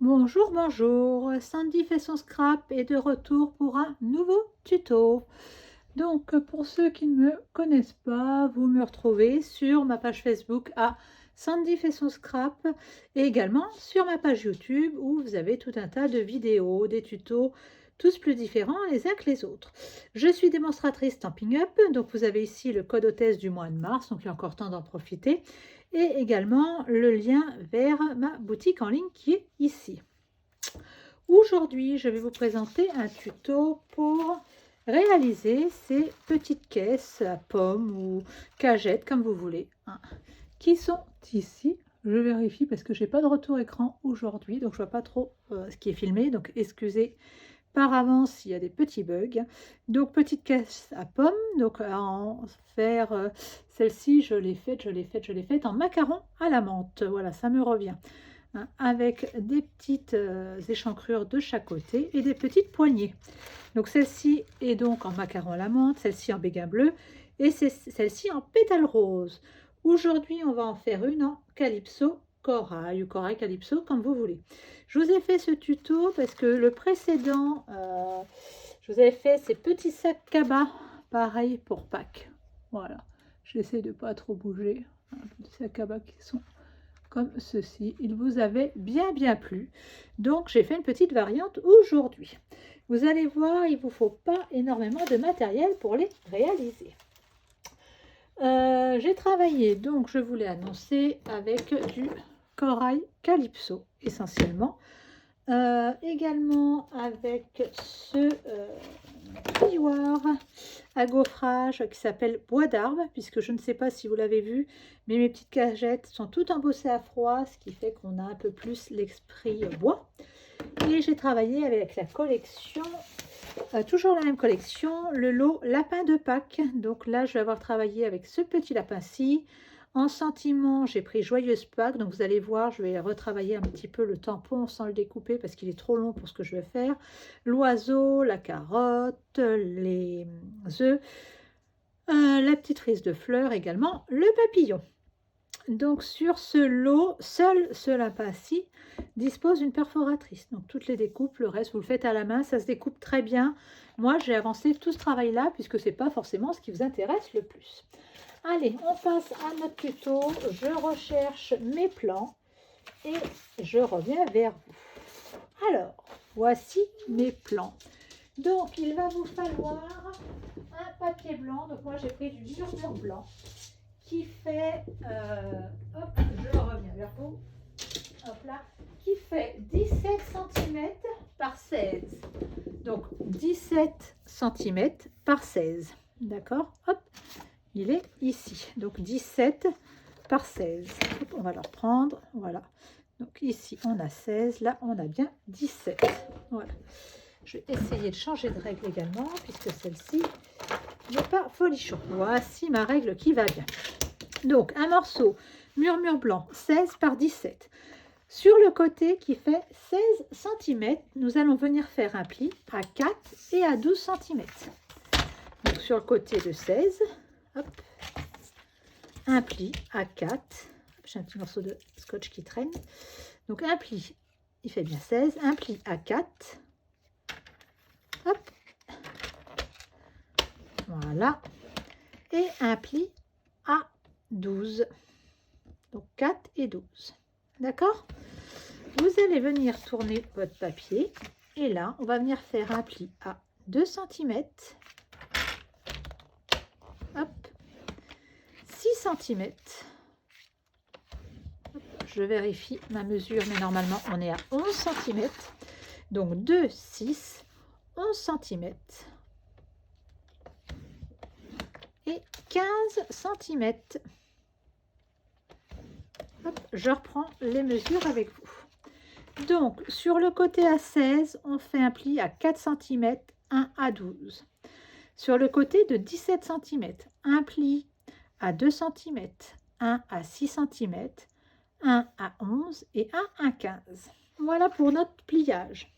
Bonjour, bonjour, Sandy fait son scrap est de retour pour un nouveau tuto. Donc pour ceux qui ne me connaissent pas, vous me retrouvez sur ma page Facebook à Sandy fait son scrap et également sur ma page YouTube où vous avez tout un tas de vidéos, des tutos, tous plus différents les uns que les autres. Je suis démonstratrice Stampin' Up, donc vous avez ici le code hôtesse du mois de mars, donc il y a encore temps d'en profiter, et également le lien vers ma boutique en ligne qui est ici. Aujourd'hui, je vais vous présenter un tuto pour réaliser ces petites caisses à pommes ou cagettes, comme vous voulez, hein, qui sont ici. Je vérifie parce que j'ai pas de retour écran aujourd'hui, donc je vois pas trop ce qui est filmé, donc excusez par avance s'il y a des petits bugs. Donc petite caisse à pommes, donc à en faire celle-ci, je l'ai faite en macaron à la menthe. Voilà, ça me revient. Hein, avec des petites échancrures de chaque côté et des petites poignées. Donc celle-ci est donc en macaron à la menthe, celle-ci en béguin bleu et celle-ci en pétale rose. Aujourd'hui, on va en faire une en calypso corail ou corail calypso, comme vous voulez. Je vous ai fait ce tuto parce que le précédent, je vous avais fait ces petits sacs cabas, pareil pour Pâques. Voilà, j'essaie de pas trop bouger. Petits sacs cabas qui sont comme ceci. Il vous avait bien plu. Donc, j'ai fait une petite variante aujourd'hui. Vous allez voir, il ne vous faut pas énormément de matériel pour les réaliser. J'ai travaillé, donc je vous l'ai annoncé, avec du corail calypso essentiellement. Également avec ce plioir à gaufrage qui s'appelle bois d'arbre, puisque je ne sais pas si vous l'avez vu, mais mes petites cagettes sont toutes embossées à froid, ce qui fait qu'on a un peu plus l'esprit bois. Et j'ai travaillé avec la collection, toujours la même collection, le lot lapin de Pâques. Donc là, je vais avoir travaillé avec ce petit lapin-ci. En sentiment, j'ai pris Joyeuse Pâques, donc vous allez voir, je vais retravailler un petit peu le tampon sans le découper parce qu'il est trop long pour ce que je vais faire. L'oiseau, la carotte, les œufs, la petite frise de fleurs également, le papillon. Donc sur ce lot, seul ce lapin-ci dispose d'une perforatrice. Donc toutes les découpes, le reste vous le faites à la main, ça se découpe très bien. Moi j'ai avancé tout ce travail-là puisque c'est pas forcément ce qui vous intéresse le plus. Allez, on passe à notre tuto. Je recherche mes plans et je reviens vers vous. Alors, voici mes plans. Donc, il va vous falloir un papier blanc. Donc, moi, j'ai pris du murmure blanc qui fait, hop, je reviens vers vous, hop là, qui fait 17 cm par 16. Donc, 17 cm par 16. D'accord? Hop. Il est ici, donc 17 par 16. On va le reprendre, voilà. Donc ici, on a 16, là, on a bien 17. Voilà. Je vais essayer de changer de règle également, puisque celle-ci n'est pas folichon. Voici ma règle qui va bien. Donc, un morceau murmure blanc, 16 par 17. Sur le côté qui fait 16 cm, nous allons venir faire un pli à 4 et à 12 cm. Donc, sur le côté de 16, hop, un pli à 4, j'ai un petit morceau de scotch qui traîne, donc un pli, il fait bien 16, un pli à 4, hop, voilà, et un pli à 12, donc 4 et 12, d'accord? Vous allez venir tourner votre papier, et là, on va venir faire un pli à 2 cm, hop, 6 cm. Je vérifie ma mesure, mais normalement on est à 11 cm. Donc 2, 6, 11 cm et 15 cm. Hop, je reprends les mesures avec vous. Donc sur le côté à 16, on fait un pli à 4 cm, 1 à 12. Sur le côté de 17 cm, un pli à 2 cm, 1 à 6 cm, 1 à 11 et 1 à 15. Voilà pour notre pliage.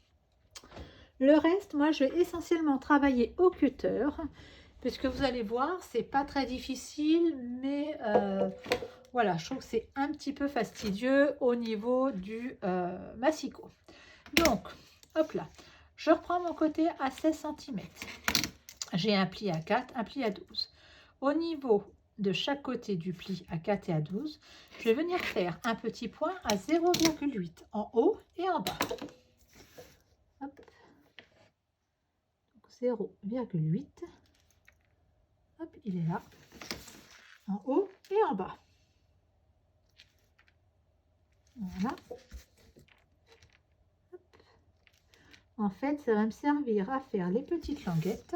Le reste, moi, je vais essentiellement travailler au cutter, puisque vous allez voir, c'est pas très difficile, mais Voilà, je trouve que c'est un petit peu fastidieux au niveau du massicot. Donc, hop là, je reprends mon côté à 16 cm. J'ai un pli à 4, un pli à 12. Au niveau de chaque côté du pli à 4 et à 12, je vais venir faire un petit point à 0,8 en haut et en bas. 0,8. Hop, il est là, en haut et en bas. Voilà. Hop. En fait, ça va me servir à faire les petites languettes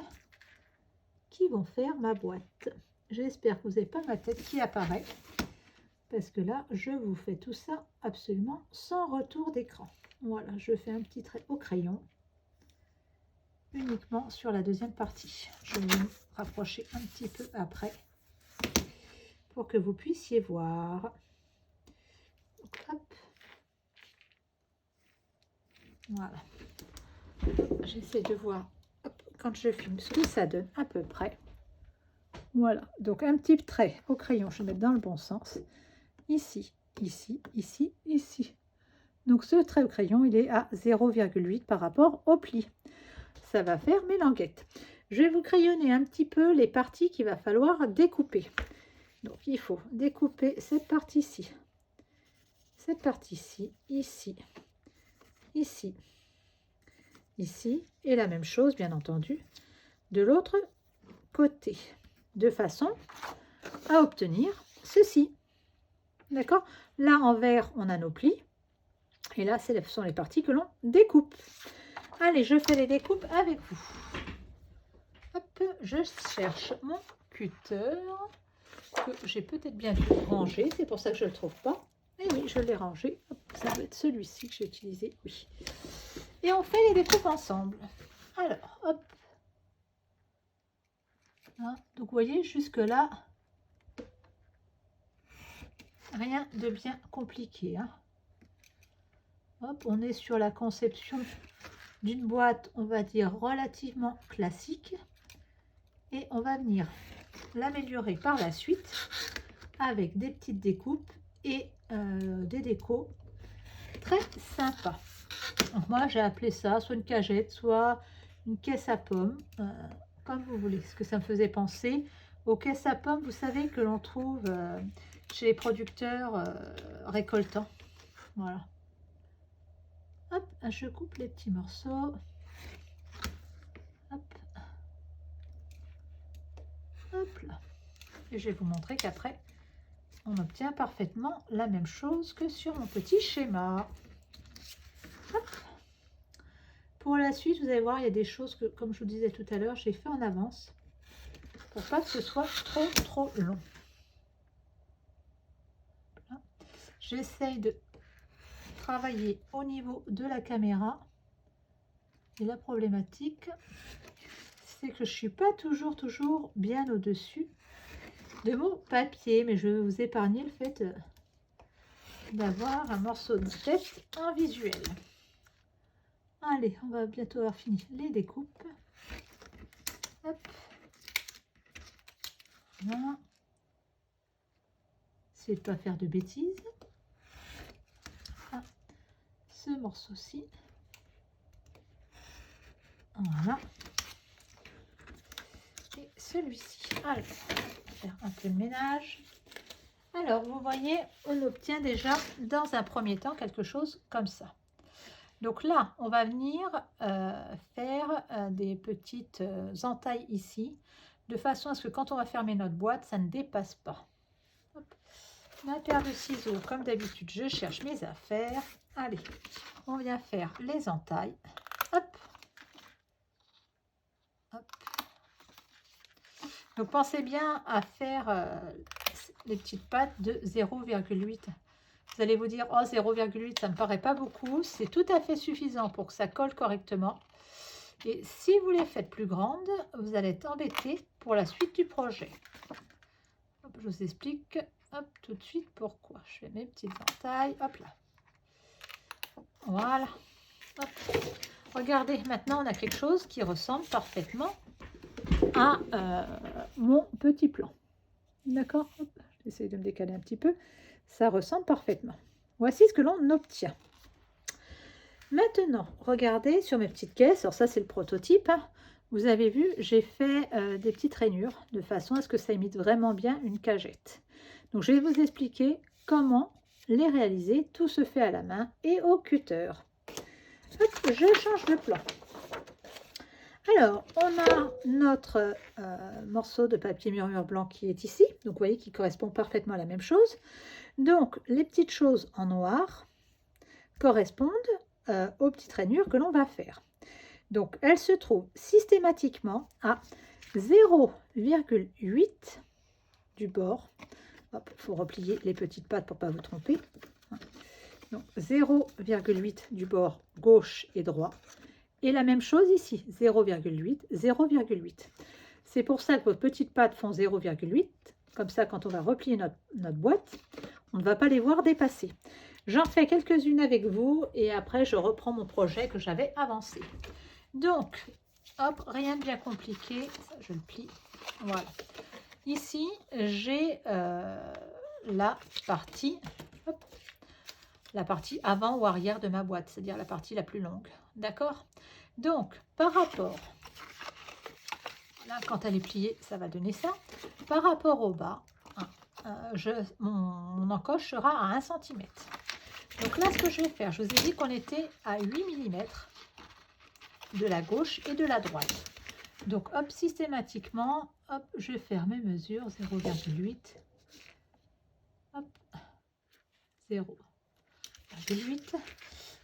qui vont faire ma boîte. J'espère que vous n'avez pas ma tête qui apparaît, parce que là, je vous fais tout ça absolument sans retour d'écran. Voilà, je fais un petit trait au crayon, uniquement sur la deuxième partie. Je vais me rapprocher un petit peu après, pour que vous puissiez voir. Donc, hop. Voilà. J'essaie de voir, hop, quand je filme, ce que ça donne à peu près. Voilà, donc un petit trait au crayon, je vais mettre dans le bon sens. Ici, ici, ici, ici. Donc ce trait au crayon, il est à 0,8 par rapport au pli. Ça va faire mes languettes. Je vais vous crayonner un petit peu les parties qu'il va falloir découper. Donc il faut découper cette partie-ci, cette partie-ci, ici, ici, ici, et la même chose, bien entendu, de l'autre côté, de façon à obtenir ceci. D'accord? Là, en vert, on a nos plis, et là, ce sont les parties que l'on découpe. Allez, je fais les découpes avec vous. Hop, je cherche mon cutter, que j'ai peut-être bien dû ranger, c'est pour ça que je ne le trouve pas. Et oui, je l'ai rangé. Hop, ça va être celui-ci que j'ai utilisé, oui. Et on fait les découpes ensemble. Alors, hop. Hein, donc, vous voyez, jusque-là, rien de bien compliqué. Hein. Hop, on est sur la conception d'une boîte, on va dire, relativement classique. Et on va venir l'améliorer par la suite avec des petites découpes et des décos très sympas. Donc moi, j'ai appelé ça soit une cagette, soit une caisse à pommes, comme vous voulez. Ce que ça me faisait penser aux caisses à pommes, vous savez, que l'on trouve chez les producteurs récoltants. Voilà. Hop, je coupe les petits morceaux. Hop. Hop là. Et je vais vous montrer qu'après, on obtient parfaitement la même chose que sur mon petit schéma. Hop. Pour la suite, vous allez voir, il y a des choses que, comme je vous disais tout à l'heure, j'ai fait en avance pour pas que ce soit trop long. J'essaye de travailler au niveau de la caméra. Et la problématique, c'est que je suis pas toujours bien au-dessus de mon papier, mais je vais vous épargner le fait d'avoir un morceau de tête en visuel. Allez, on va bientôt avoir fini les découpes. Hop. Voilà. Essayez de ne pas faire de bêtises. Ah, ce morceau-ci. Voilà. Et celui-ci. Alors, on va faire un peu de ménage. Alors, vous voyez, on obtient déjà dans un premier temps quelque chose comme ça. Donc là, on va venir faire des petites entailles ici, de façon à ce que quand on va fermer notre boîte, ça ne dépasse pas. Hop. Ma paire de ciseaux, comme d'habitude, je cherche mes affaires. Allez, on vient faire les entailles. Hop. Hop. Donc pensez bien à faire les petites pattes de 0,8. Vous allez vous dire, oh 0,8, ça me paraît pas beaucoup. C'est tout à fait suffisant pour que ça colle correctement. Et si vous les faites plus grandes, vous allez être embêté pour la suite du projet. Hop, je vous explique tout de suite pourquoi. Je fais mes petites entailles. Hop là. Voilà. Hop. Regardez, maintenant on a quelque chose qui ressemble parfaitement à mon petit plan. D'accord? Je essayer de me décaler un petit peu, ça ressemble parfaitement. Voici ce que l'on obtient. Maintenant, regardez sur mes petites caisses, alors ça c'est le prototype, hein. Vous avez vu, j'ai fait des petites rainures de façon à ce que ça imite vraiment bien une cagette. Donc je vais vous expliquer comment les réaliser. Tout se fait à la main et au cutter. Hop, je change de plan. Alors, on a notre morceau de papier murmure blanc qui est ici. Donc vous voyez qu'il correspond parfaitement à la même chose. Donc les petites choses en noir correspondent aux petites rainures que l'on va faire. Donc, elles se trouvent systématiquement à 0,8 du bord. Il faut replier les petites pattes pour ne pas vous tromper. Donc, 0,8 du bord gauche et droit. Et la même chose ici, 0,8, 0,8. C'est pour ça que vos petites pattes font 0,8. Comme ça, quand on va replier notre boîte, on ne va pas les voir dépasser. J'en fais quelques-unes avec vous et après, je reprends mon projet que j'avais avancé. Donc, hop, rien de bien compliqué. Ça, je le plie. Voilà. Ici, j'ai la partie avant ou arrière de ma boîte, c'est-à-dire la partie la plus longue. D'accord? Donc, par rapport, là, quand elle est pliée, ça va donner ça. Par rapport au bas, mon encoche sera à 1 cm. Donc là, ce que je vais faire, je vous ai dit qu'on était à 8 mm de la gauche et de la droite. Donc, hop, systématiquement, hop, je vais faire mes mesures, 0,8, hop, 0,8.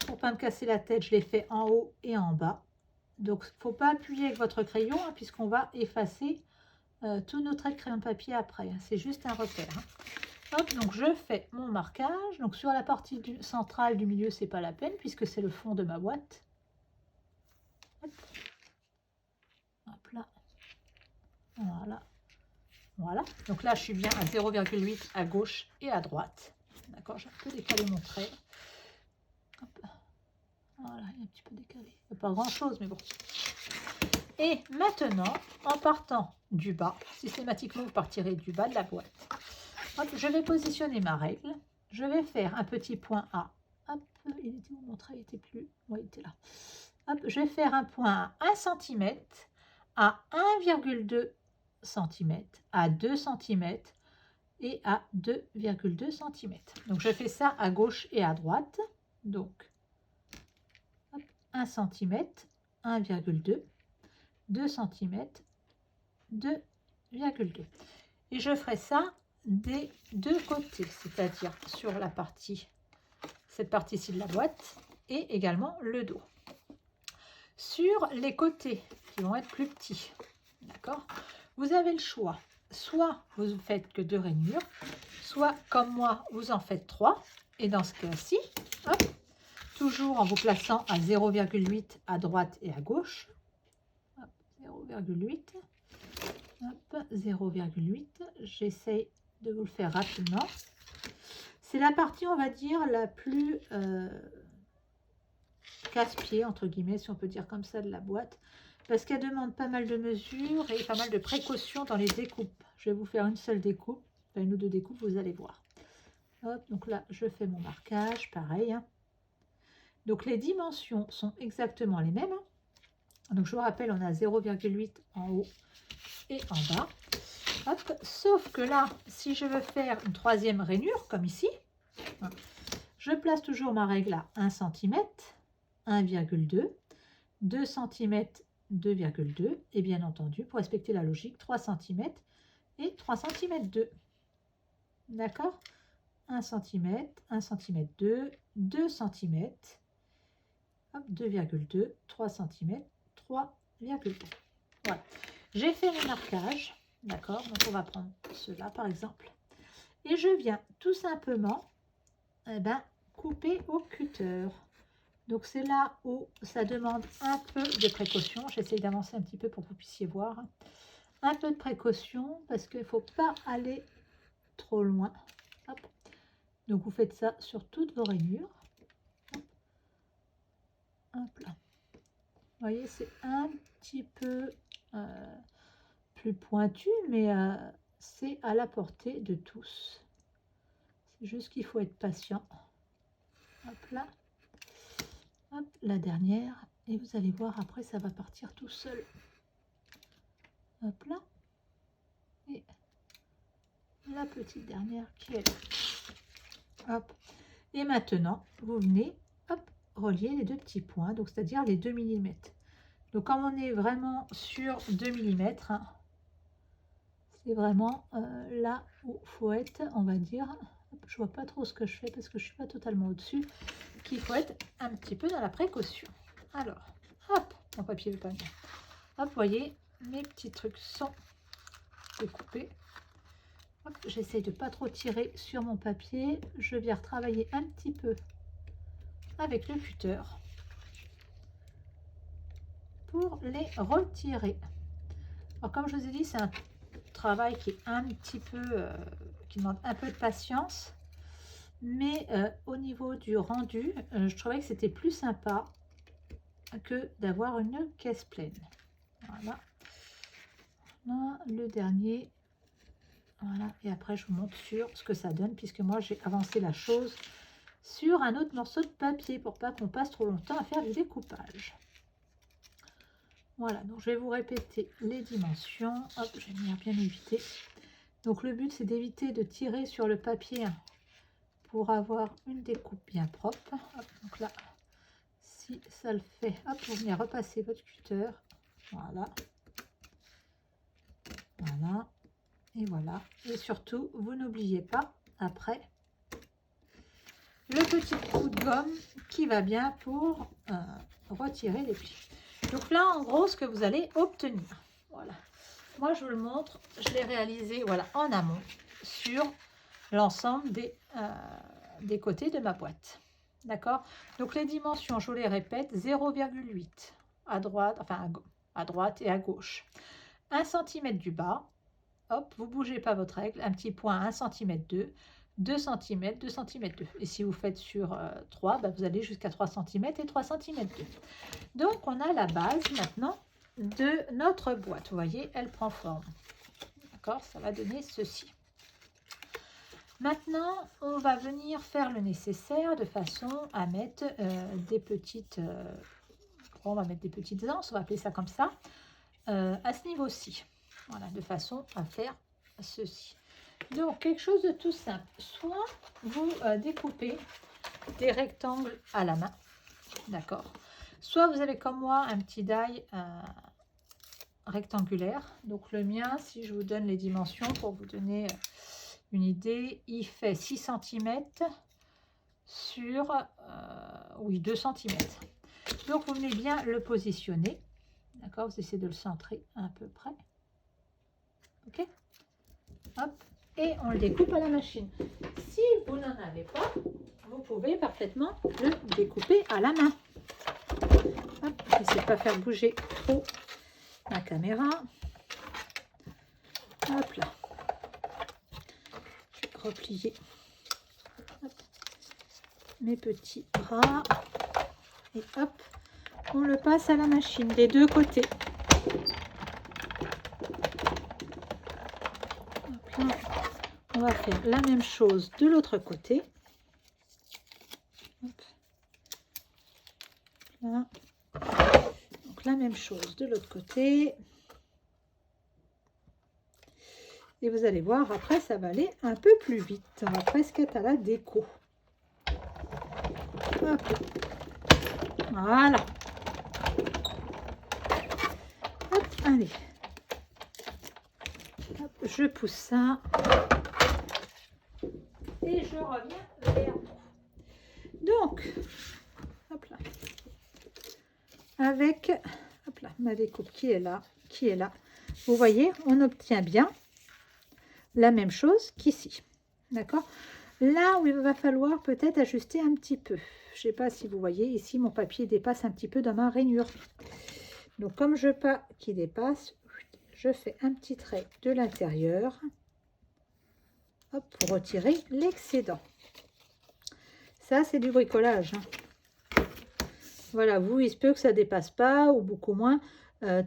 Pour pas me casser la tête, je l'ai fait en haut et en bas. Donc, il ne faut pas appuyer avec votre crayon, hein, puisqu'on va effacer tous nos traits de crayon de papier après. Hein. C'est juste un repère. Hein. Hop, donc je fais mon marquage. Donc, sur la partie centrale du milieu, c'est pas la peine, puisque c'est le fond de ma boîte. Hop. Hop là. Voilà. Voilà. Donc là, je suis bien à 0,8 à gauche et à droite. D'accord, j'ai un peu décalé mon trait. Hop. Voilà, il est un petit peu décalé. Pas grand-chose, mais bon. Et maintenant, en partant du bas, systématiquement, vous partirez du bas de la boîte. Hop, je vais positionner ma règle. Je vais faire un petit point A. Hop, il était où mon trait? Il était plus... Oui, il était là. Hop, je vais faire un point à 1 cm, à 1,2 cm, à 2 cm et à 2,2 cm. Donc, je fais ça à gauche et à droite. Donc, hop, 1 cm, 1,2, 2 cm, 2,2. Et je ferai ça des deux côtés, c'est-à-dire sur la partie, cette partie-ci de la boîte et également le dos. Sur les côtés qui vont être plus petits, d'accord, vous avez le choix. Soit vous ne faites que 2 rainures, soit comme moi, vous en faites 3. Et dans ce cas-ci, toujours en vous plaçant à 0,8 à droite et à gauche. 0,8. 0,8. J'essaye de vous le faire rapidement. C'est la partie, on va dire, la plus casse-pied, entre guillemets, si on peut dire comme ça, de la boîte. Parce qu'elle demande pas mal de mesures et pas mal de précautions dans les découpes. Je vais vous faire une seule découpe, enfin une ou deux découpes, vous allez voir. Hop, donc là, je fais mon marquage, pareil. Hein. Donc les dimensions sont exactement les mêmes. Hein. Donc je vous rappelle, on a 0,8 en haut et en bas. Hop, sauf que là, si je veux faire une troisième rainure, comme ici, je place toujours ma règle à 1 cm, 1,2, 2 cm, 2,2 et bien entendu, pour respecter la logique, 3 cm et 3 cm 2. D'accord? 1 cm, 1 cm 2, 2 cm, 2,2, 3 cm, 3,2. Voilà. J'ai fait mes marquages, d'accord? Donc on va prendre ceux-là par exemple. Et je viens tout simplement couper au cutter. Donc c'est là où ça demande un peu de précaution. J'essaie d'avancer un petit peu pour que vous puissiez voir. Un peu de précaution parce qu'il ne faut pas aller trop loin. Hop. Donc vous faites ça sur toutes vos rainures. Hop là. Vous voyez, c'est un petit peu plus pointu, mais c'est à la portée de tous. C'est juste qu'il faut être patient. Hop là. Hop, la dernière. Et vous allez voir, après, ça va partir tout seul. Hop là. Et la petite dernière qui est là. Hop. Et maintenant, vous venez, hop, relier les deux petits points, donc c'est-à-dire les 2 mm. Donc, comme on est vraiment sur 2 mm, hein, c'est vraiment là où il faut être, on va dire. Hop, je vois pas trop ce que je fais parce que je suis pas totalement au-dessus. Qu'il faut être un petit peu dans la précaution. Alors, hop, mon papier veut pas venir. Hop, vous voyez, mes petits trucs sont découpés. J'essaye de pas trop tirer sur mon papier. Je viens retravailler un petit peu avec le cutter pour les retirer. Alors, comme je vous ai dit, c'est un travail qui est un petit peu, qui demande un peu de patience. Mais au niveau du rendu, je trouvais que c'était plus sympa que d'avoir une caisse pleine. Voilà. Là, le dernier. Voilà. Et après, je vous montre sur ce que ça donne, puisque moi, j'ai avancé la chose sur un autre morceau de papier pour pas qu'on passe trop longtemps à faire du découpage. Voilà. Donc, je vais vous répéter les dimensions. Hop, je vais venir bien éviter. Donc, le but, c'est d'éviter de tirer sur le papier pour avoir une découpe bien propre. Hop, donc là, si ça le fait, hop, vous venez repasser votre cutter. Voilà. Voilà. Et voilà. Et surtout, vous n'oubliez pas, après, le petit coup de gomme qui va bien pour retirer les plis. Donc là, en gros, ce que vous allez obtenir. Voilà. Moi, je vous le montre. Je l'ai réalisé, voilà, en amont sur l'ensemble des côtés de ma boîte. D'accord? Donc les dimensions, je vous les répète, 0,8 à droite, enfin à droite et à gauche. 1 cm du bas, hop, vous ne bougez pas votre règle, un petit point 1 cm 2 cm, 2 cm 2. Et si vous faites sur 3, bah, vous allez jusqu'à 3 cm et 3 cm 2. Donc on a la base maintenant de notre boîte. Vous voyez, elle prend forme. D'accord? Ça va donner ceci. Maintenant, on va venir faire le nécessaire de façon à mettre des petites... on va mettre des petites anses, on va appeler ça comme ça, à ce niveau-ci. Voilà, de façon à faire ceci. Donc, quelque chose de tout simple. Soit vous découpez des rectangles à la main, d'accord. Soit vous avez comme moi un petit die rectangulaire. Donc, le mien, si je vous donne les dimensions pour vous donner... une idée, il fait 6 cm sur 2 cm. Donc vous venez bien le positionner. D'accord, vous essayez de le centrer à peu près. Ok. Hop. Et on le découpe à la machine. Si vous n'en avez pas, vous pouvez parfaitement le découper à la main. Hop, j'essaie de pas faire bouger trop la caméra. Hop là. Replier mes petits bras et hop, on le passe à la machine des deux côtés. Hop là, on va faire la même chose de l'autre côté. Hop. Là. Donc la même chose de l'autre côté. Et vous allez voir, après, ça va aller un peu plus vite. On va presque être à la déco. Hop. Voilà. Hop, allez. Hop, je pousse ça. Et je reviens vers vous. Donc, hop là. Avec, hop là, ma découpe qui est là, qui est là. Vous voyez, on obtient bien la même chose qu'ici, d'accord. Là où il va falloir peut-être ajuster un petit peu, je sais pas si vous voyez ici, mon papier dépasse un petit peu dans ma rainure. Donc comme je veux pas qu'il dépasse, je fais un petit trait de l'intérieur pour retirer l'excédent. Ça c'est du bricolage, hein. Voilà, vous, il se peut que ça dépasse pas ou beaucoup moins,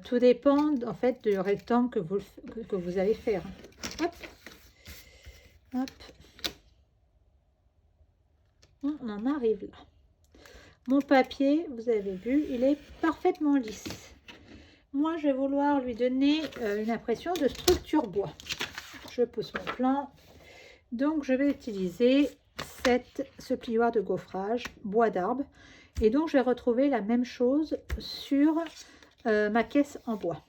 tout dépend en fait du rectangle que vous allez faire. Hop. Hop. On en arrive là. Mon papier, vous avez vu, il est parfaitement lisse. Moi, je vais vouloir lui donner une impression de structure bois. Je pose mon plan. Donc, je vais utiliser ce plioir de gaufrage bois d'arbre. Et donc, je vais retrouver la même chose sur ma caisse en bois.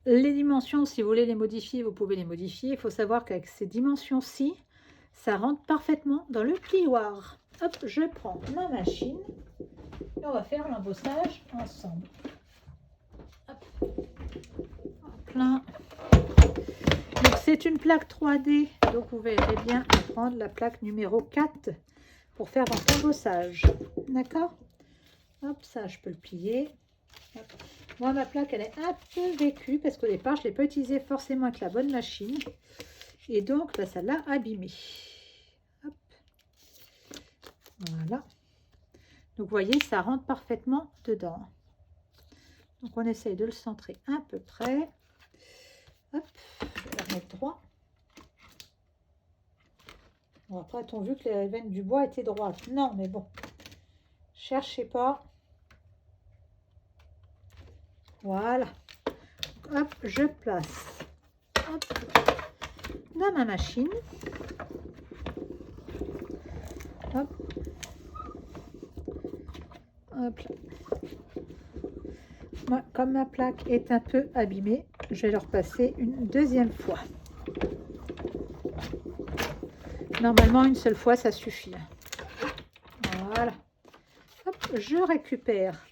Les dimensions, si vous voulez les modifier, vous pouvez les modifier. Il faut savoir qu'avec ces dimensions-ci, ça rentre parfaitement dans le plioir. Hop, je prends ma machine et on va faire l'embossage ensemble. Hop. Plein. Donc c'est une plaque 3D, donc vous verrez bien prendre la plaque numéro 4 pour faire votre embossage. D'accord? Hop, ça je peux le plier. Hop. Moi ma plaque elle est un peu vécue parce qu'au départ je ne l'ai pas utilisée forcément avec la bonne machine. Et donc bah, ça l'a abîmée. Hop. Voilà. Donc vous voyez ça rentre parfaitement dedans. Donc on essaye de le centrer à peu près. Hop, je vais la remettre droit. Bon, après, a-t-on vu que les veines du bois étaient droites? Non, mais bon, cherchez pas. Voilà. Hop, je place. Hop, dans ma machine. Hop. Hop là. Moi, comme ma plaque est un peu abîmée, je vais le repasser une deuxième fois. Normalement, une seule fois, ça suffit. Voilà. Hop, je récupère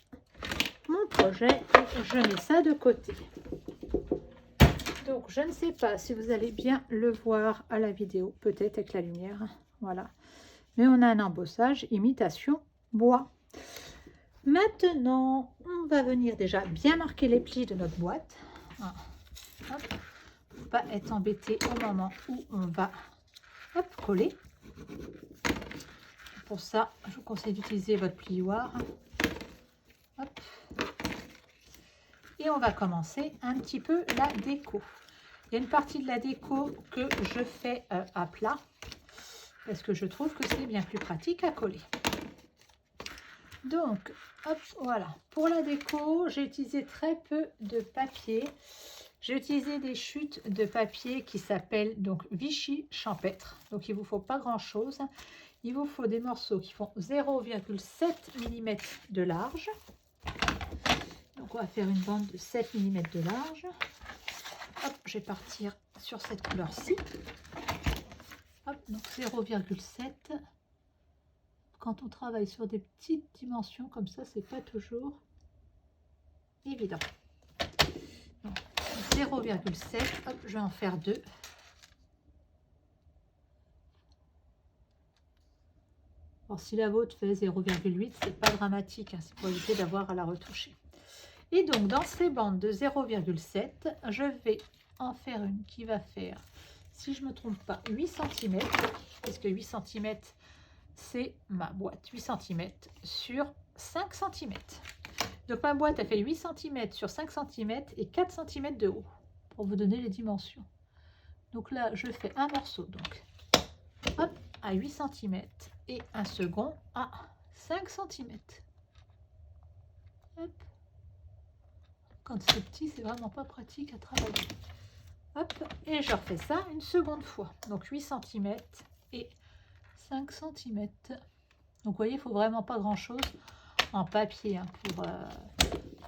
mon projet et je mets ça de côté. Donc, je ne sais pas si vous allez bien le voir à la vidéo, peut-être avec la lumière. Voilà. Mais on a un embossage imitation bois. Maintenant, on va venir déjà bien marquer les plis de notre boîte. Hop. Pour pas être embêté au moment où on va coller. Pour ça, je vous conseille d'utiliser votre plioir. Hop. Et on va commencer un petit peu la déco. Il y a une partie de la déco que je fais à plat parce que je trouve que c'est bien plus pratique à coller. Donc, hop, voilà. Pour la déco, j'ai utilisé très peu de papier. J'ai utilisé des chutes de papier qui s'appellent donc Vichy champêtre. Donc, il ne vous faut pas grand-chose. Il vous faut des morceaux qui font 0,7 mm de large. Donc, on va faire une bande de 7 mm de large. Hop, je vais partir sur cette couleur-ci. Hop, donc 0,7. Quand on travaille sur des petites dimensions comme ça, c'est pas toujours évident. 0,7, hop, je vais en faire 2. Alors, si la vôtre fait 0,8, c'est pas dramatique, hein, c'est pour éviter d'avoir à la retoucher. Et donc, dans ces bandes de 0,7, je vais en faire une qui va faire, si je me trompe pas, 8 cm, parce que 8 cm, c'est ma boîte, 8 cm sur 5 cm. Donc ma boîte a fait 8 cm sur 5 cm et 4 cm de haut, pour vous donner les dimensions. Donc là, je fais un morceau, donc hop, à 8 cm et un second à 5 cm. Hop. Quand c'est petit, c'est vraiment pas pratique à travailler. Hop, et je refais ça une seconde fois. Donc 8 cm et 5 cm. Donc vous voyez, il faut vraiment pas grand chose en papier hein, pour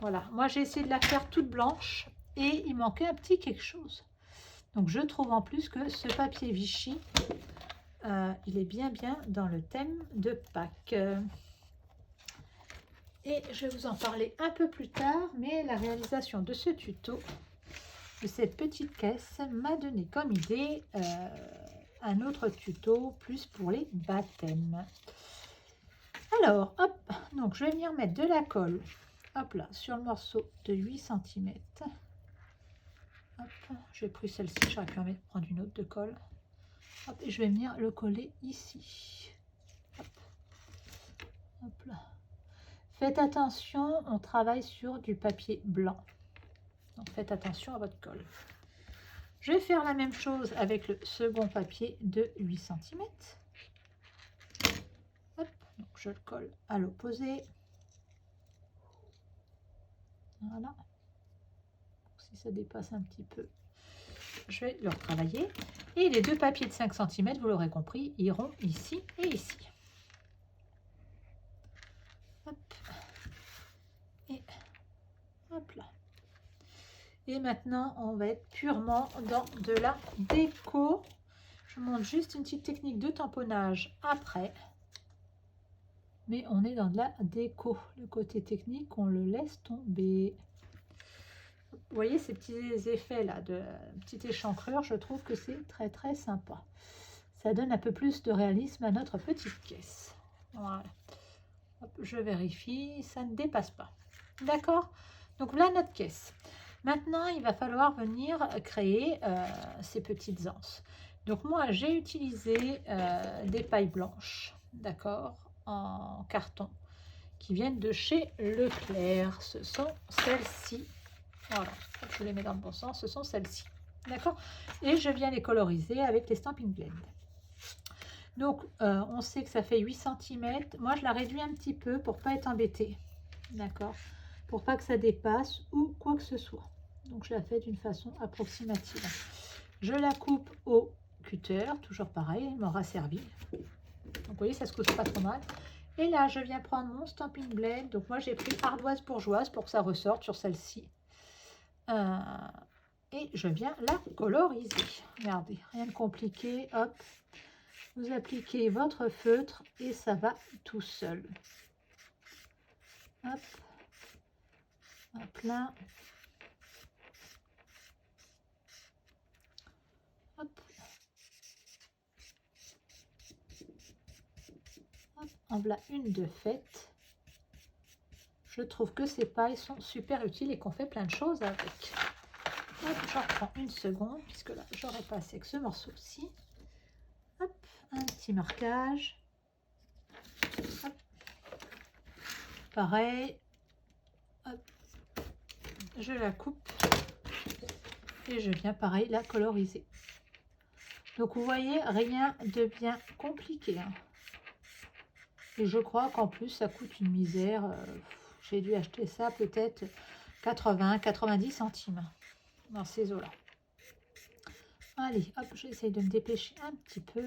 voilà. Moi j'ai essayé de la faire toute blanche et il manquait un petit quelque chose. Donc je trouve en plus que ce papier Vichy il est bien dans le thème de Pâques. Et je vais vous en parler un peu plus tard, mais la réalisation de ce tuto, de cette petite caisse, m'a donné comme idée un autre tuto plus pour les baptêmes. Alors, hop, donc je vais venir mettre de la colle, hop là, sur le morceau de 8 cm. Hop, j'ai pris celle-ci, j'aurais pu en prendre une autre de colle. Hop, et je vais venir le coller ici. Hop, hop là. Faites attention, on travaille sur du papier blanc. Donc faites attention à votre colle. Je vais faire la même chose avec le second papier de 8 cm. Hop, donc je le colle à l'opposé. Voilà. Si ça dépasse un petit peu, je vais le retravailler. Et les deux papiers de 5 cm, vous l'aurez compris, iront ici et ici. Hop. Et hop là. Et maintenant, on va être purement dans de la déco. Je vous montre juste une petite technique de tamponnage après. Mais on est dans de la déco. Le côté technique, on le laisse tomber. Vous voyez ces petits effets là de petite échancrure, je trouve que c'est très très sympa. Ça donne un peu plus de réalisme à notre petite caisse. Voilà. Hop, je vérifie, ça ne dépasse pas. D'accord? Donc voilà notre caisse. Maintenant, il va falloir venir créer ces petites anses. Donc moi, j'ai utilisé des pailles blanches, d'accord, en carton, qui viennent de chez Leclerc. Ce sont celles-ci. Voilà, je les mets dans le bon sens, ce sont celles-ci. D'accord? Et je viens les coloriser avec les Stampin' Blend. Donc, on sait que ça fait 8 cm. Moi, je la réduis un petit peu pour ne pas être embêtée. D'accord? Pour pas que ça dépasse ou quoi que ce soit. Donc, je la fais d'une façon approximative. Je la coupe au cutter, toujours pareil, elle m'aura servi. Donc, vous voyez, ça se coupe pas trop mal. Et là, je viens prendre mon Stampin' Blend. Donc, moi, j'ai pris ardoise bourgeoise pour que ça ressorte sur celle-ci. Et je viens la coloriser. Regardez, rien de compliqué. Hop, vous appliquez votre feutre et ça va tout seul. Hop, hop là. Hop. Hop, en voilà une de faite. Je trouve que ces pailles sont super utiles et qu'on fait plein de choses avec. Hop, je reprends une seconde puisque là j'aurais passé que ce morceau-ci. Hop, un petit marquage. Hop. Pareil. Hop. Je la coupe et je viens pareil la coloriser. Donc vous voyez, rien de bien compliqué. Hein. Et je crois qu'en plus ça coûte une misère. J'ai dû acheter ça peut-être 80-90 centimes dans ces eaux-là. Allez, hop, j'essaye de me dépêcher un petit peu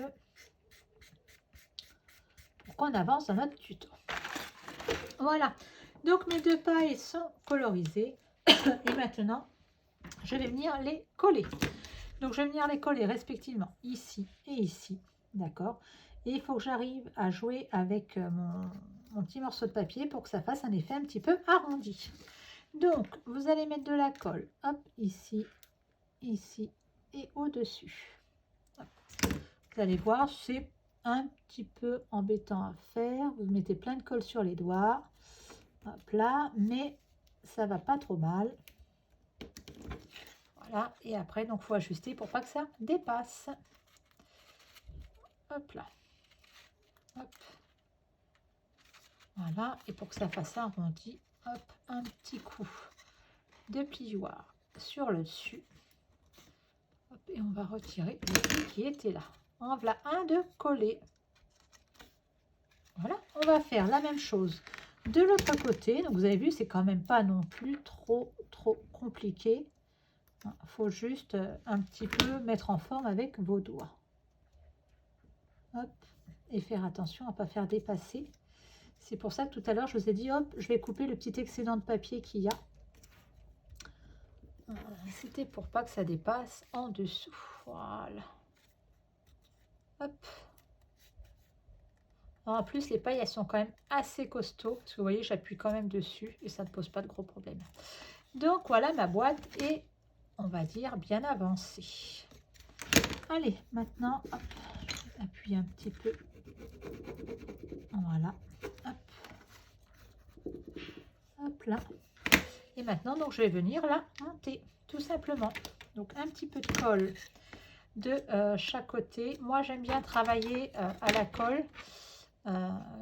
pour qu'on avance dans notre tuto. Voilà, donc mes deux pailles sont colorisées et maintenant je vais venir les coller. Donc je vais venir les coller respectivement ici et ici, d'accord? Et il faut que j'arrive à jouer avec mon petit morceau de papier pour que ça fasse un effet un petit peu arrondi. Donc vous allez mettre de la colle, hop, ici, ici et au-dessus. Vous allez voir, c'est un petit peu embêtant à faire. Vous mettez plein de colle sur les doigts, hop là, mais ça va pas trop mal. Voilà, et après, donc, faut ajuster pour pas que ça dépasse. Hop là. Hop. Voilà, et pour que ça fasse arrondi, hop, un petit coup de plioir sur le dessus. Hop, et on va retirer le pli qui était là. En voilà un de collé. Voilà, on va faire la même chose de l'autre côté. Donc vous avez vu, c'est quand même pas non plus trop compliqué. Il faut juste un petit peu mettre en forme avec vos doigts. Hop, et faire attention à ne pas faire dépasser. C'est pour ça que tout à l'heure, je vous ai dit, hop, je vais couper le petit excédent de papier qu'il y a. C'était pour pas que ça dépasse en dessous. Voilà. Hop. En plus, les pailles, elles sont quand même assez costauds. Parce que vous voyez, j'appuie quand même dessus et ça ne pose pas de gros problèmes. Donc, voilà ma boîte et on va dire bien avancée. Allez, maintenant, hop, je vais appuyer un petit peu. Voilà. Hop. Hop là. Et maintenant, donc, je vais venir la monter, tout simplement. Donc, un petit peu de colle de chaque côté. Moi, j'aime bien travailler à la colle.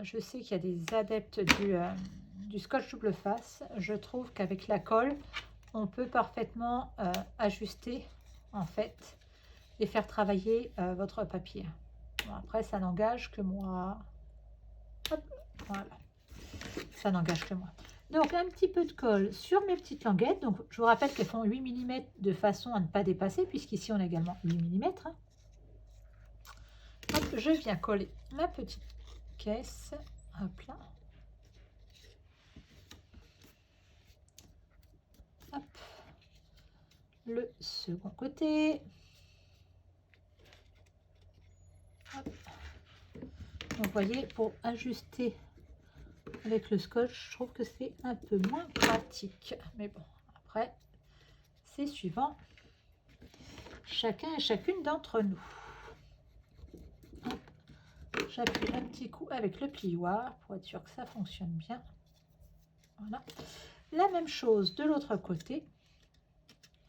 Je sais qu'il y a des adeptes du scotch double face. Je trouve qu'avec la colle, on peut parfaitement ajuster. en fait, et faire travailler votre papier. Bon, après, ça n'engage que moi. Hop, voilà, ça n'engage que moi. Donc, un petit peu de colle sur mes petites languettes. Donc, je vous rappelle qu'elles font 8 mm de façon à ne pas dépasser, puisqu'ici, on a également 8 mm. Hop, je viens coller ma petite caisse. Hop là. Hop. Le second côté. Hop. Donc, vous voyez, pour ajuster avec le scotch, je trouve que c'est un peu moins pratique. Mais bon, après, c'est suivant chacun et chacune d'entre nous. J'appuie un petit coup avec le plioir pour être sûr que ça fonctionne bien. Voilà. La même chose de l'autre côté.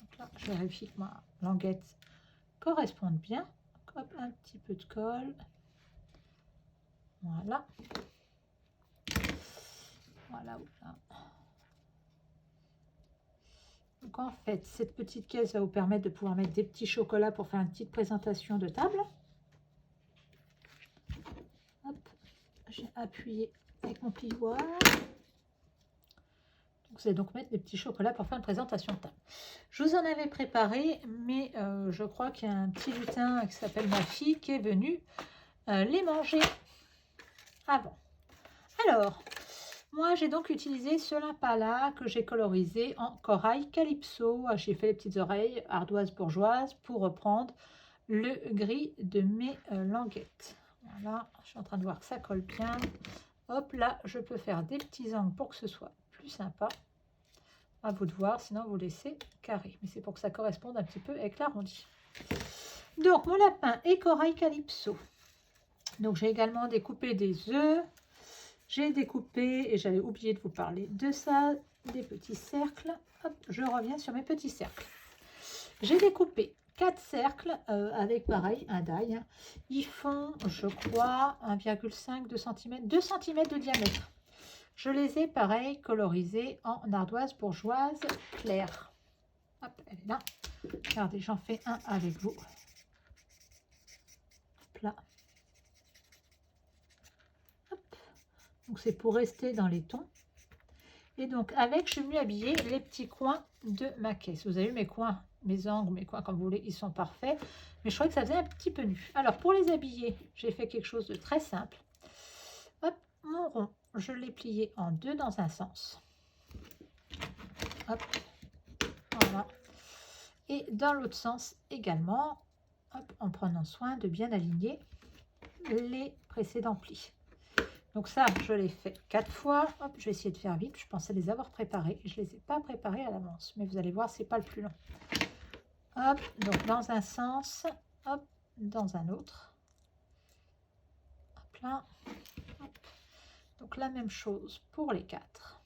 Donc là, je vérifie que ma languette corresponde bien. Hop, un petit peu de colle. Voilà. Voilà. Donc en fait, cette petite caisse va vous permettre de pouvoir mettre des petits chocolats pour faire une petite présentation de table. Hop, j'ai appuyé avec mon plioir. Vous allez donc mettre des petits chocolats pour faire une présentation de table. Je vous en avais préparé, mais je crois qu'il y a un petit lutin qui s'appelle ma fille qui est venu les manger avant. Alors, moi j'ai donc utilisé ce lin-pala que j'ai colorisé en corail calypso. J'ai fait les petites oreilles ardoise bourgeoise pour reprendre le gris de mes languettes. Voilà, je suis en train de voir que ça colle bien. Hop, là, je peux faire des petits angles pour que ce soit plus sympa. À vous de voir, sinon vous laissez carré. Mais c'est pour que ça corresponde un petit peu avec l'arrondi. Donc, mon lapin est corail calypso. Donc, j'ai également découpé des œufs. J'ai découpé, et j'avais oublié de vous parler de ça, des petits cercles. Hop, je reviens sur mes petits cercles. J'ai découpé 4 cercles avec pareil, un die. Ils font, je crois, 1,5, 2 cm, 2 cm de diamètre. Je les ai, pareil, colorisés en ardoise bourgeoise claire. Hop, elle est là. Regardez, j'en fais un avec vous. Hop là. Hop. Donc, c'est pour rester dans les tons. Et donc, avec, je suis venue habiller les petits coins de ma caisse. Vous avez vu mes coins, mes angles, mes coins, comme vous voulez, ils sont parfaits. Mais je trouvais que ça faisait un petit peu nu. Alors, pour les habiller, j'ai fait quelque chose de très simple. Hop, mon rond, je l'ai plié en deux dans un sens. Hop, voilà. Et dans l'autre sens également, hop, en prenant soin de bien aligner les précédents plis. Donc ça, je l'ai fait 4 fois. Hop, je vais essayer de faire vite. Je pensais les avoir préparés. Je ne les ai pas préparés à l'avance. Mais vous allez voir, c'est pas le plus long. Hop, donc dans un sens, hop, dans un autre. Hop là. Hop. Donc la même chose pour les 4.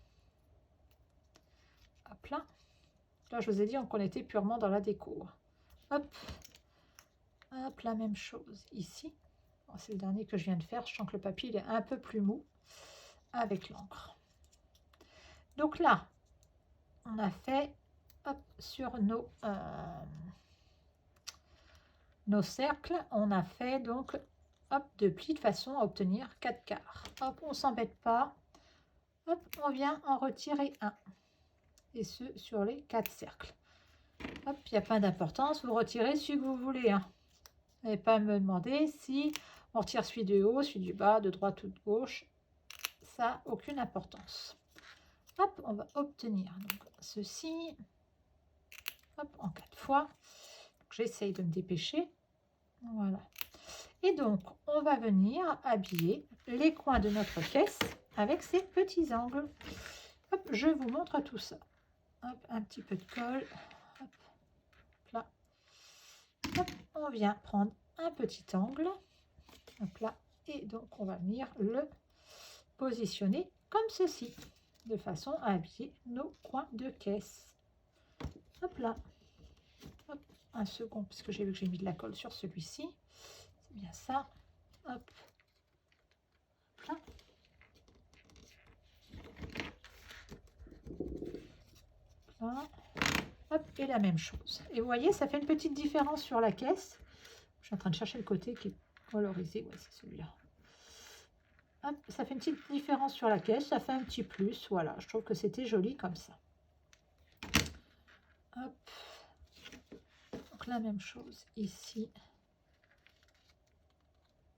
Hop là. Là, je vous ai dit qu'on était purement dans la déco. Hop. Hop, la même chose ici. Bon, c'est le dernier que je viens de faire. Je sens que le papier il est un peu plus mou avec l'encre. Donc là, on a fait hop, sur nos cercles, on a fait donc hop, 2 plis de façon à obtenir 4 quarts. Hop, on s'embête pas. Hop, on vient en retirer un. Et ce sur les 4 cercles. Hop, il n'y a pas d'importance. Vous retirez celui que vous voulez. Hein. Vous n'allez pas me demander si on retire celui du haut, celui du bas, de droite ou de gauche. Ça n'a aucune importance. Hop, on va obtenir donc ceci. Hop, en 4 fois. J'essaye de me dépêcher. Voilà. Et donc, on va venir habiller les coins de notre caisse avec ces petits angles. Hop, je vous montre tout ça. Hop, un petit peu de colle. Hop, là. Hop, on vient prendre un petit angle. Hop là. Et donc, on va venir le positionner comme ceci, de façon à habiller nos coins de caisse. Hop là. Hop, un second, parce que j'ai vu que j'ai mis de la colle sur celui-ci. C'est bien ça. Hop. Là. Là. Hop, et la même chose. Et vous voyez, ça fait une petite différence sur la caisse. Je suis en train de chercher le côté qui est colorisé. Ouais, c'est celui-là. Hop, ça fait une petite différence sur la caisse, ça fait un petit plus. Voilà, je trouve que c'était joli comme ça. Hop. Donc la même chose ici.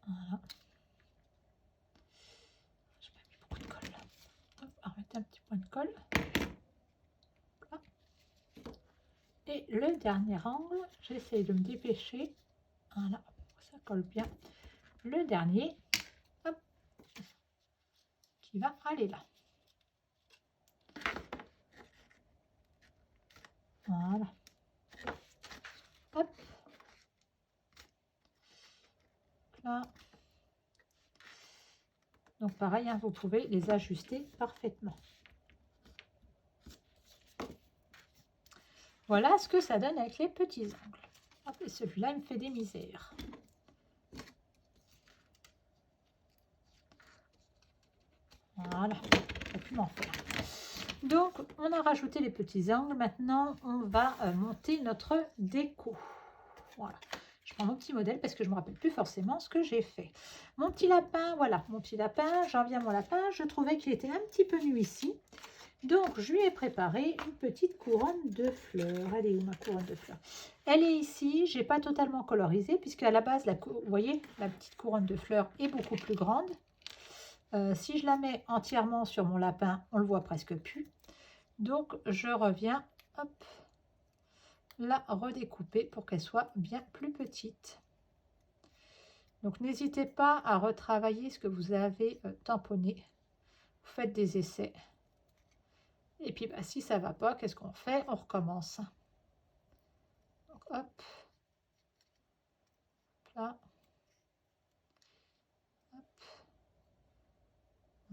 Voilà. J'ai pas mis beaucoup de colle là. Hop, on va remettre un petit point de colle. Là. Et le dernier angle, j'essaie de me dépêcher. Voilà, ça colle bien. Le dernier, hop, qui va aller là. Voilà. Hop. Là. Donc pareil, hein, vous pouvez les ajuster parfaitement. Voilà ce que ça donne avec les petits angles. Hop, et celui-là, il me fait des misères. Voilà, j'ai pu m'en faire. Donc, on a rajouté les petits angles. Maintenant, on va monter notre déco. Voilà. Je prends mon petit modèle parce que je ne me rappelle plus forcément ce que j'ai fait. Mon petit lapin, voilà, mon petit lapin, j'en viens à mon lapin. Je trouvais qu'il était un petit peu nu ici. Donc, je lui ai préparé une petite couronne de fleurs. Elle est où ma couronne de fleurs? Elle est ici. Je n'ai pas totalement colorisé puisque à la base, vous voyez, la petite couronne de fleurs est beaucoup plus grande. Si je la mets entièrement sur mon lapin, on le voit presque plus. Donc, je reviens, hop, la redécouper pour qu'elle soit bien plus petite. Donc, n'hésitez pas à retravailler ce que vous avez tamponné. Vous faites des essais. Et puis, bah, si ça ne va pas, qu'est-ce qu'on fait? On recommence. Donc, hop, là, hop,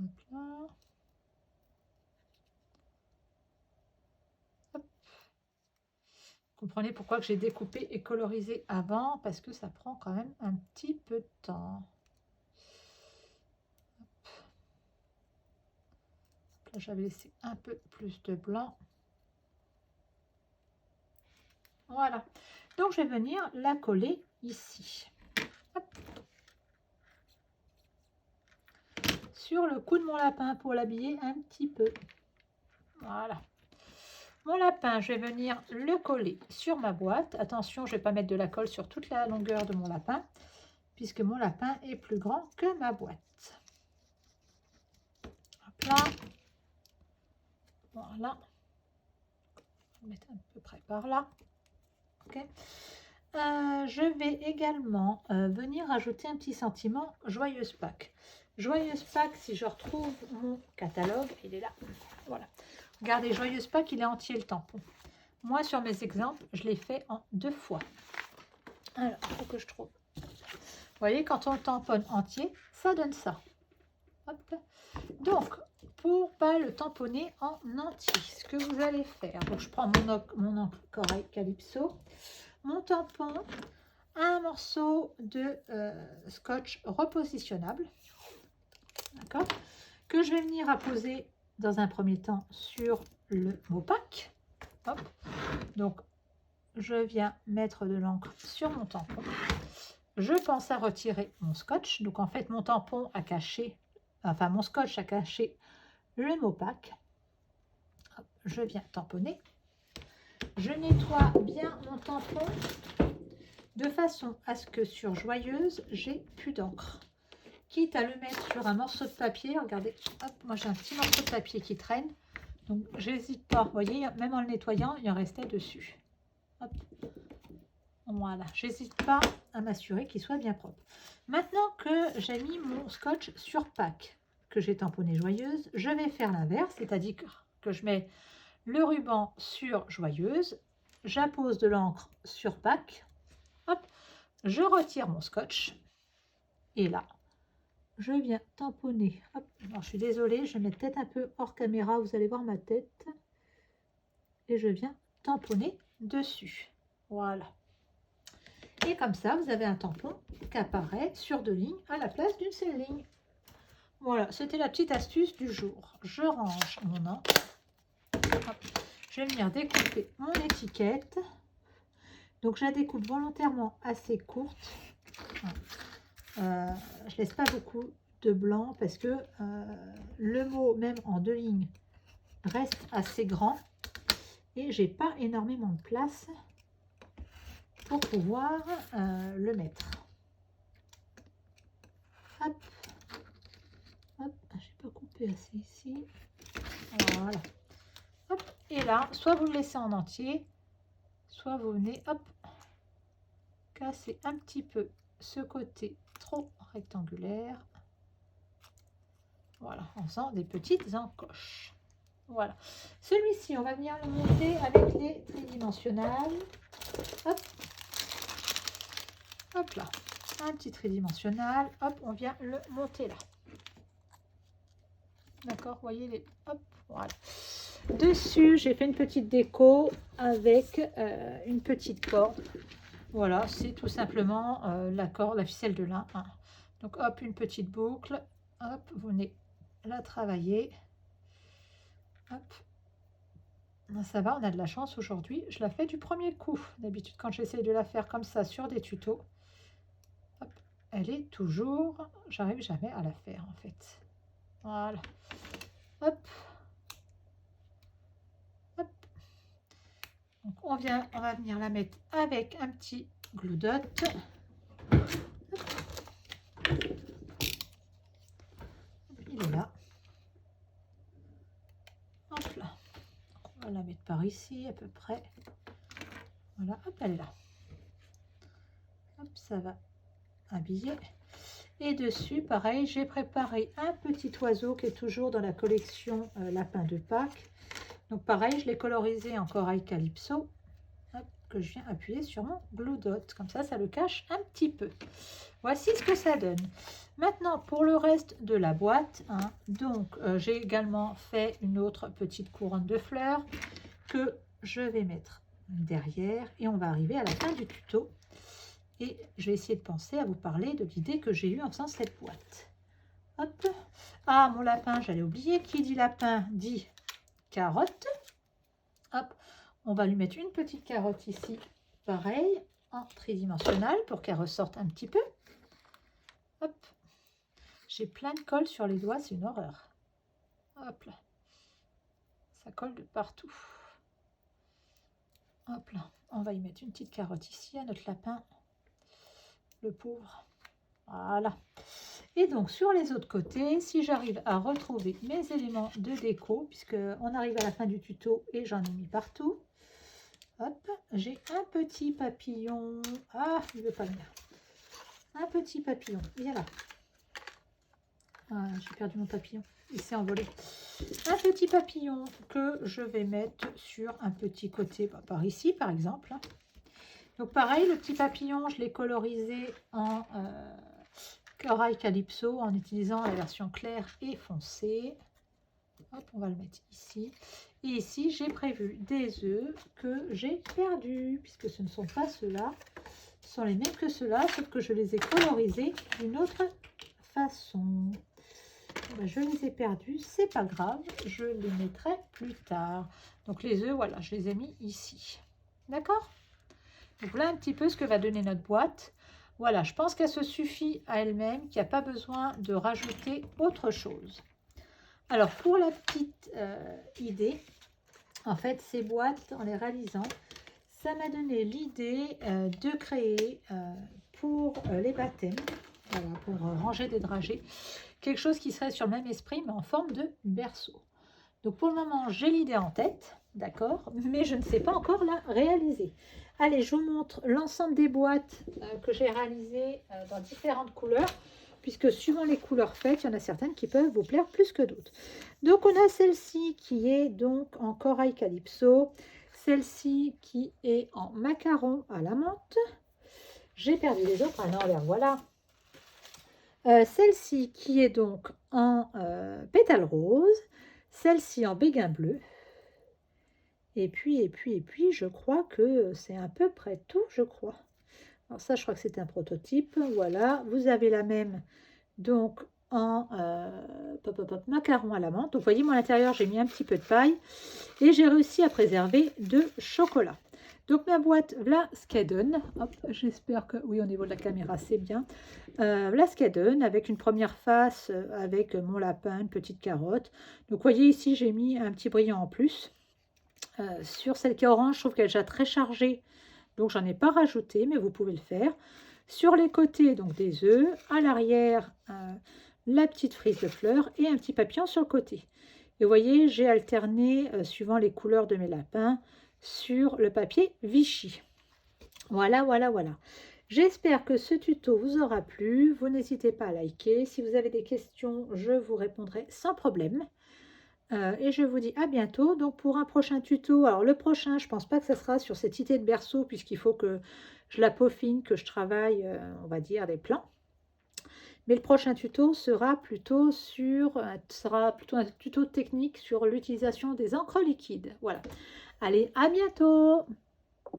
hop là. Comprenez pourquoi j'ai découpé et colorisé avant, parce que ça prend quand même un petit peu de temps. Là, j'avais laissé un peu plus de blanc. Voilà. Donc, je vais venir la coller ici. Hop. Sur le cou de mon lapin pour l'habiller un petit peu. Voilà. Mon lapin, je vais venir le coller sur ma boîte. Attention, je ne vais pas mettre de la colle sur toute la longueur de mon lapin, puisque mon lapin est plus grand que ma boîte. Hop là. Voilà. Je vais mettre à peu près par là. Ok. Je vais également venir ajouter un petit sentiment Joyeuse Pâques. Joyeuse Pâques, si je retrouve mon catalogue, il est là. Voilà. Regardez, Joyeuse Pâques, il est entier le tampon. Moi, sur mes exemples, je l'ai fait en 2 fois. Alors, il faut que je trouve. Vous voyez, quand on le tamponne entier, ça donne ça. Hop. Donc, pour pas le tamponner en entier, ce que vous allez faire, donc je prends mon encre Calypso, mon tampon, un morceau de scotch repositionnable, d'accord, que je vais venir apposer dans un premier temps sur le Mopac. Hop. Donc, je viens mettre de l'encre sur mon tampon. Je pense à retirer mon scotch. Donc, en fait, mon tampon a caché, enfin, mon scotch a caché le Mopac. Hop, je viens tamponner. Je nettoie bien mon tampon de façon à ce que sur Joyeuse, j'ai plus d'encre. Quitte à le mettre sur un morceau de papier, regardez, hop, moi j'ai un petit morceau de papier qui traîne, donc j'hésite pas, vous voyez, même en le nettoyant, il en restait dessus. Hop. Voilà, j'hésite pas à m'assurer qu'il soit bien propre. Maintenant que j'ai mis mon scotch sur Pâques, que j'ai tamponné Joyeuse, je vais faire l'inverse, c'est-à-dire que je mets le ruban sur Joyeuse, j'appose de l'encre sur Pâques, hop, je retire mon scotch, et là, je viens tamponner. Hop. Alors, je suis désolée, je vais mettre peut-être un peu hors caméra, vous allez voir ma tête. Et je viens tamponner dessus. Voilà. Et comme ça, vous avez un tampon qui apparaît sur 2 lignes à la place d'une seule ligne. Voilà, c'était la petite astuce du jour. Je range mon encre. Hop. Je je vais venir découper mon étiquette. Donc je la découpe volontairement assez courte. Je laisse pas beaucoup de blanc parce que le mot, même en 2 lignes, reste assez grand. Et j'ai pas énormément de place pour pouvoir le mettre. Hop, hop, j'ai pas coupé assez ici. Voilà. Hop, et là, soit vous le laissez en entier, soit vous venez, hop, casser un petit peu ce côté trop rectangulaire. Voilà, en faisant des petites encoches. Voilà. Celui-ci, on va venir le monter avec les tridimensionnels. Hop. Hop là. Un petit tridimensionnel. Hop, on vient le monter là. D'accord, vous voyez les... Hop, voilà. Dessus, j'ai fait une petite déco avec une petite corde. Voilà, c'est tout simplement la corde, la ficelle de lin. Hein. Donc, hop, une petite boucle. Hop, vous venez la travailler. Hop. Ça va, on a de la chance aujourd'hui. Je la fais du premier coup. D'habitude, quand j'essaye de la faire comme ça sur des tutos, hop, elle est toujours... J'arrive jamais à la faire, en fait. Voilà. Hop. Hop. Donc, on va venir la mettre avec un petit glue dot. Il est là. Hop là. On va la mettre par ici à peu près. Voilà, hop, elle est là. Hop, ça va habiller. Et dessus, pareil, j'ai préparé un petit oiseau qui est toujours dans la collection Lapin de Pâques. Donc pareil, je l'ai colorisé en corail calypso. Hop, que je viens appuyer sur mon glue dot. Comme ça le cache un petit peu. Voici ce que ça donne. Maintenant, pour le reste de la boîte, hein, donc j'ai également fait une autre petite couronne de fleurs que je vais mettre derrière. Et on va arriver à la fin du tuto. Et je vais essayer de penser à vous parler de l'idée que j'ai eue en faisant cette boîte. Hop. Ah, mon lapin, j'allais oublier. Qui dit lapin dit carotte. Hop. On va lui mettre une petite carotte ici, pareil, en tridimensionnel pour qu'elle ressorte un petit peu. Hop. J'ai plein de colle sur les doigts, c'est une horreur. Hop là. Ça colle de partout. Hop là. On va y mettre une petite carotte ici à notre lapin. Le pauvre. Voilà. Et donc, sur les autres côtés, si j'arrive à retrouver mes éléments de déco, puisqu'on arrive à la fin du tuto et j'en ai mis partout. Hop, j'ai un petit papillon. Ah, il ne veut pas venir. Un petit papillon. Viens là. Ah, j'ai perdu mon papillon. Il s'est envolé. Un petit papillon que je vais mettre sur un petit côté, par ici, par exemple. Donc pareil, le petit papillon, je l'ai colorisé en corail calypso en utilisant la version claire et foncée. Hop, on va le mettre ici. Et ici, j'ai prévu des œufs que j'ai perdus, puisque ce ne sont pas ceux-là. Ce sont les mêmes que ceux-là, sauf que je les ai colorisés d'une autre façon. Ben, je les ai perdus, c'est pas grave, je les mettrai plus tard. Donc les œufs, voilà, je les ai mis ici. D'accord ? Donc voilà un petit peu ce que va donner notre boîte. Voilà, je pense qu'elle se suffit à elle-même, qu'il n'y a pas besoin de rajouter autre chose. Alors pour la petite idée, en fait ces boîtes, en les réalisant, ça m'a donné l'idée de créer pour les baptêmes, voilà, pour ranger des dragées, quelque chose qui serait sur le même esprit mais en forme de berceau. Donc pour le moment j'ai l'idée en tête, d'accord, mais je ne sais pas encore la réaliser. Allez, je vous montre l'ensemble des boîtes que j'ai réalisées dans différentes couleurs, puisque suivant les couleurs faites, il y en a certaines qui peuvent vous plaire plus que d'autres. Donc, on a celle-ci qui est donc en corail calypso, celle-ci qui est en macaron à la menthe. J'ai perdu les autres, ah non, là, voilà. Celle-ci qui est donc en pétale rose, celle-ci en béguin bleu. Et puis, je crois que c'est à peu près tout, je crois. Alors ça, je crois que c'est un prototype. Voilà, vous avez la même, donc, en macaron à la menthe. Donc, vous voyez, moi, à l'intérieur, j'ai mis un petit peu de paille. Et j'ai réussi à préserver de chocolat. Donc ma boîte, voilà ce qu'elle donne. Hop, j'espère que, oui, au niveau de la caméra, c'est bien. Voilà ce qu'elle donne, avec une première face, avec mon lapin, une petite carotte. Donc vous voyez ici, j'ai mis un petit brillant en plus. Sur celle qui est orange, je trouve qu'elle est déjà très chargée. Donc j'en ai pas rajouté, mais vous pouvez le faire. Sur les côtés, donc des œufs. À l'arrière, la petite frise de fleurs et un petit papillon sur le côté. Et vous voyez, j'ai alterné, suivant les couleurs de mes lapins, sur le papier Vichy. Voilà, voilà, voilà. J'espère que ce tuto vous aura plu. Vous n'hésitez pas à liker. Si vous avez des questions, je vous répondrai sans problème. Et je vous dis à bientôt. Donc pour un prochain tuto, alors le prochain, je pense pas que ça sera sur cette idée de berceau, puisqu'il faut que je la peaufine, que je travaille, on va dire, les plans. Mais le prochain tuto sera plutôt un tuto technique sur l'utilisation des encres liquides. Voilà. Allez, à bientôt!